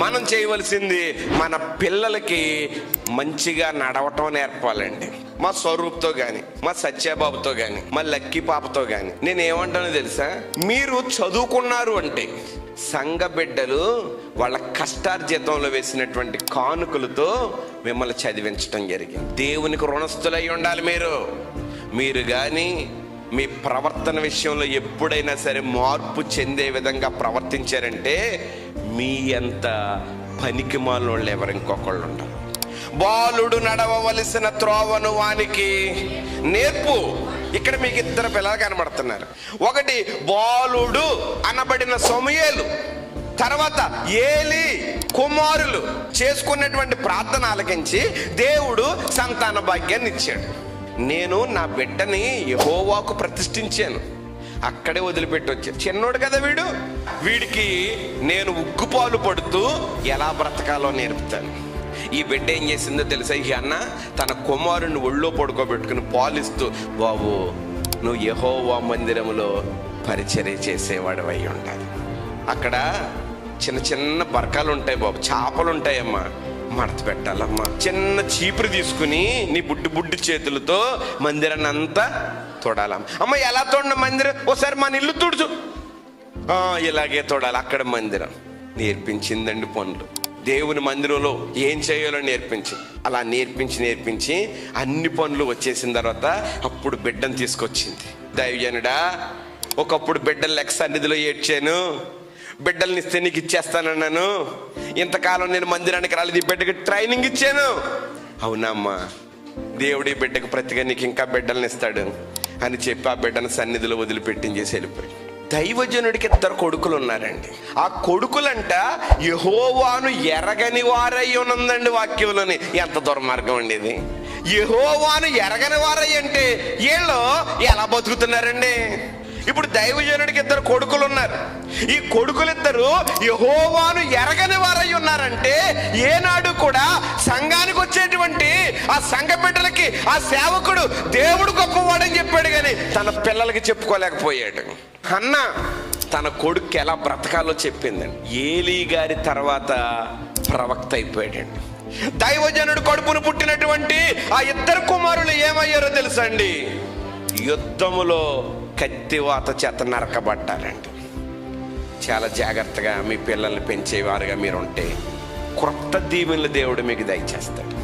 మనం చేయవలసింది మన పిల్లలకి మంచిగా నడవటం నేర్పాలండి. మా స్వరూప్తో కానీ, మా సత్యబాబుతో కానీ, మా లక్కీ పాపతో కానీ నేనేమంటానో తెలుసా, మీరు చదువుకున్నారు అంటే సంఘ బిడ్డలు వాళ్ళ కష్టార్జితంలో వేసినటువంటి కానుకలతో మిమ్మల్ని చదివించడం జరిగింది. దేవునికి రుణస్థులై ఉండాలి మీరు కానీ మీ ప్రవర్తన విషయంలో ఎప్పుడైనా సరే మార్పు చెందే విధంగా ప్రవర్తించారంటే మీ అంత పనికి మాలోళ్ళు ఎవరు ఇంకొకళ్ళు ఉంటారు. బాలుడు నడవవలసిన త్రోవను వానికి నేర్పు. ఇక్కడ మీకు ఇద్దరు పిల్లలు కనబడుతున్నారు. ఒకటి బాలుడు అనబడిన సమూయేలు, తర్వాత ఏలీ కుమారులు చేసుకున్నటువంటి ప్రార్థన ఆలకించి దేవుడు సంతాన భాగ్యాన్ని ఇచ్చాడు. నేను నా బిడ్డని యెహోవాకు ప్రతిష్ఠించాను, అక్కడే వదిలిపెట్టి వచ్చాను. చిన్నోడు కదా వీడికి నేను ఉగ్గుపాలు పడుతూ ఎలా బ్రతకాలో నేర్పుతాను. ఈ బిడ్డ ఏం చేసిందో తెలుసా, ఈ అన్న తన కుమారుని ఒళ్ళో పడుకోబెట్టుకుని పాలిస్తూ, బాబు నువ్వు యెహోవా మందిరములో పరిచర్య చేసేవాడు అయి ఉండాలి. అక్కడ చిన్న చిన్న బరకాలు ఉంటాయి బాబు, చేపలు ఉంటాయమ్మా, మడత పెట్టాలమ్మా. చిన్న చీపురు తీసుకుని నీ బుడ్డి చేతులతో మందిరాన్ని అంతా తోడాలమ్మ. అమ్మ ఎలా తోడిన మందిరం, ఓసారి మన ఇల్లు తుడుచు, ఇలాగే తోడాలి. అక్కడ మందిరం నేర్పించిందండి పనులు. దేవుని మందిరంలో ఏం చేయాలో అలా నేర్పించి అన్ని పనులు వచ్చేసిన తర్వాత అప్పుడు బిడ్డను తీసుకొచ్చింది. దైవజనుడా, ఒకప్పుడు బిడ్డలు లెక్క సన్నిధిలో ఏడ్చాను, బిడ్డల్ని ఇస్తే నీకు ఇచ్చేస్తానన్నాను, ఇంతకాలం నేను మందిరానికి రాలేదు, ఈ బిడ్డకి ట్రైనింగ్ ఇచ్చాను. అవునమ్మా, దేవుడి బిడ్డకు ప్రతిగా నీకు ఇంకా బిడ్డల్ని ఇస్తాడు అని చెప్పి ఆ బిడ్డను సన్నిధిలో వదిలిపెట్టించేసి వెళ్ళిపోయి. దైవజనుడికి ఇద్దరు కొడుకులు ఉన్నారండి. ఆ కొడుకులంట యెహోవాను ఎరగని వారై ఉన్నదండి వాక్యంలోని. ఎంత దుర్మార్గం అండి ఇది. యెహోవాను ఎరగని వారై అంటే వీళ్ళు ఎలా బతుకుతున్నారండి? ఇప్పుడు దైవజనుడికి ఇద్దరు కొడుకులు ఉన్నారు. ఈ కొడుకులిద్దరు యెహోవాను ఎరగని వారై ఉన్నారంటే ఏనాడు కూడా సంఘానికి వచ్చేటువంటి ఆ సంఘ బిడ్డలకి ఆ సేవకుడు దేవుడు గొప్పవాడని చెప్పాడు, కానీ తన పిల్లలకి చెప్పుకోలేకపోయాడు. అన్న తన కొడుకు ఎలా బ్రతకాలో చెప్పిందండి. ఏలీ గారి తర్వాత ప్రవక్త అయిపోయాడండి. దైవజనుడు కడుపును పుట్టినటువంటి ఆ ఇద్దరు కుమారులు ఏమయ్యారో తెలుసా అండి? యుద్ధములో కత్తివాత చేత నరకబడ్డారండి. చాలా జాగ్రత్తగా మీ పిల్లల్ని పెంచేవారుగా మీరు ఉంటే క్రొత్త దీవెనలు దేవుడు మీకు దయచేస్తాడు.